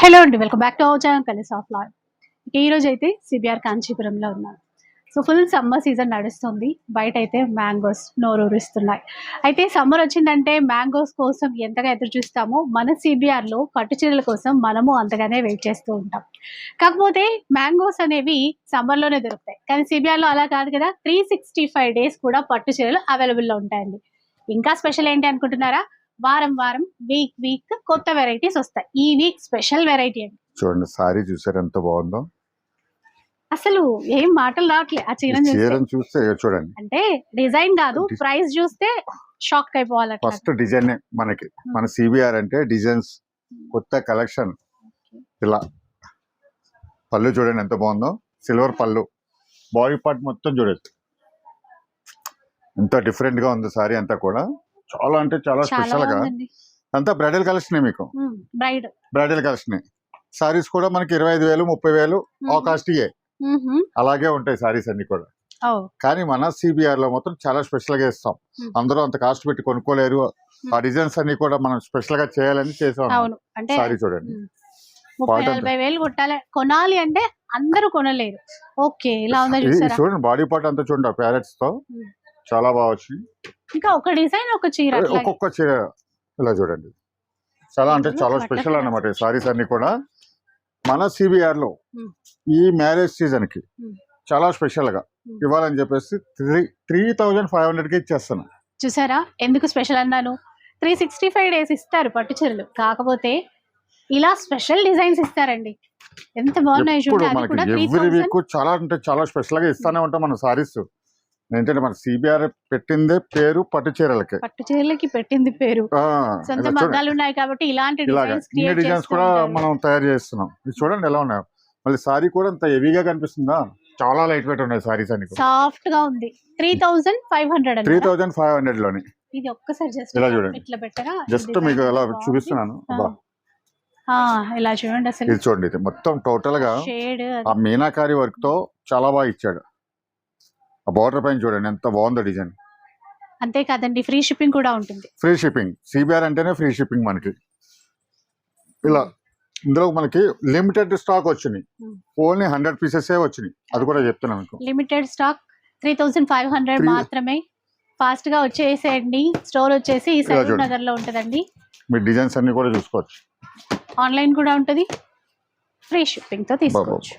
Hello అండి, welcome back to our channel colours of life. ఈ రోజు అయితే సిబిఆర్ కాంచీపురంలో ఉన్నాను. సో ఫుల్ సమ్మర్ సీజన్ నడుస్తుంది. బయట అయితే మ్యాంగోస్ నోరూరిస్తున్నాయి. అయితే సమ్మర్ వచ్చిందంటే మ్యాంగోస్ కోసం ఎంతగా ఎదురు చూస్తామో మన సిబిఆర్లో పట్టు చీరల కోసం మనము అంతగానే వెయిట్ చేస్తూ ఉంటాం. కాకపోతే మ్యాంగోస్ అనేవి సమ్మర్లోనే దొరుకుతాయి, కానీ సిబిఆర్లో అలా కాదు కదా. 365 డేస్ కూడా పట్టు చీరలు అవైలబుల్లో ఉంటాయండి. ఇంకా స్పెషల్ ఏంటి అనుకుంటున్నారా? వారం వారం వీక్ వీక్ కొత్త వెరైటీస్ వస్తాయి. ఈ వీక్ స్పెషల్ వెరైటీ అండి. చూడండి, సారీ చూసారు ఎంత బాగుందో. అసలు ఏం మాటలు రావట్లే ఆ చీరను చూస్తే. చూడండి, అంటే డిజైన్ కాదు, ప్రైస్ చూస్తే షాక్ అయిపోవాలి. ఫస్ట్ డిజైన్ మనకి మన సిబిఆర్ అంటే డిజైన్స్, కొత్త కలెక్షన్. ఇలా పళ్ళు చూడండి ఎంత బాగుందో, సిల్వర్ పళ్ళు, బాడీ పార్ట్ మొత్తం చూడొచ్చు ఎంత డిఫరెంట్ గా ఉంది. సారీ అంతా కూడా చాలా అంటే చాలా స్పెషల్ గా. అంతా బ్రైడల్ కలెక్షన్, మీకు బ్రైడల్ కలెక్షన్. సారీస్ కూడా మనకి 25,000 30,000 ఆ కాస్ట్ అలాగే ఉంటాయి సారీస్ అన్ని కూడా. కానీ మన సిబిఆర్ లో మాత్రం చాలా స్పెషల్ గా ఇస్తాం. అందరూ అంత కాస్ట్ పెట్టి కొనుక్కోలేరు. ఆ డిజైన్స్ అన్ని కూడా మనం స్పెషల్ గా చేయాలని చేసాం. సారీ చూడండి, 30,000 కొనాలి అంటే అందరూ కొనలేరు. ఓకే, ఇలా ఉందా చూడండి, బాడీ పార్ట్ అంతా చూడండి ప్యారెట్స్ తో చాలా బాగా వచ్చింది. ఇంకా ఒక డిజైన్ ఒక చీర, ఒక్కొక్క చీర ఇలా చూడండి. చాలా అంటే చాలా స్పెషల్ అన్నమాట సారీస్ అన్ని కూడా. మన సిబిఆర్ లో ఈ మ్యారేజ్ సీజన్ కి చాలా స్పెషల్ గా ఇవ్వాలని చెప్పేసి 3,500 కి ఇచ్చేస్తాను. చూసారా ఎందుకు స్పెషల్ అన్నాను? 365 డేస్ ఇస్తారు పట్టు చీరలు, కాకపోతే ఇలా స్పెషల్ డిజైన్స్ ఇస్తారండి. ఎంత బాగున్నాయి చూడండి. ఎవ్రీ వీక్ చాలా అంటే చాలా స్పెషల్ గా ఇస్తానే ఉంటాం మన సారీస్. ఏంటంటే మన సిబిఆర్ పెట్టిందే పేరు పట్టు చీరలకి పెట్టింది పేరు. సొంత మగ్గాలు ఉన్నాయి కాబట్టి ఇలాంటి డిజైన్స్ కూడా మనం తయారు చేస్తున్నాం. చూడండి ఎలా ఉన్నాయి. మళ్ళీ సారీ కూడా అంత హెవీగా కనిపిస్తుందా? చాలా లైట్ వెయిట్ ఉన్నాయి సారీస్ అన్ని, సాఫ్ట్ గా ఉంది. 3,500 లోని. ఇది ఒక్కసారి జస్ట్ ఇలా చూడండి, ఇట్లా పెట్టగా జస్ట్ మీకు ఎలా చూపిస్తున్నాను. ఇలా చూడండి, అసలు ఇది చూడండి, ఇది మొత్తం టోటల్ గా ఆ మీనాకారి వర్క్ తో చాలా బాగా ఇచ్చాడు. ఆ బార్డర్ పైన చూడండి ఎంత బాగుందో డిజైన్. అంతే కాదండి, ఫ్రీ షిప్పింగ్ కూడా ఉంటుంది. ఫ్రీ షిప్పింగ్, సిబిఆర్ అంటేనే ఫ్రీ షిప్పింగ్ మనకి. ఇలా ఇందులో మనకి లిమిటెడ్ స్టాక్ వచ్చింది, ఓన్లీ 100 పీసెస్ వచ్చినాయి. అది కూడా చెప్తున్నాను మీకు. లిమిటెడ్ స్టాక్ 3,500 మాత్రమే. ఫాస్ట్ గా వచ్చేసేయండి. స్టోర్ వచ్చేసి సరూర్ నగర్ లో ఉంటదండి. మీ డిజైన్స్ అన్ని కూడా చూసుకోవచ్చు. ఆన్లైన్ కూడా ఉంటది, ఫ్రీ షిప్పింగ్ తో తీసుకోవచ్చు.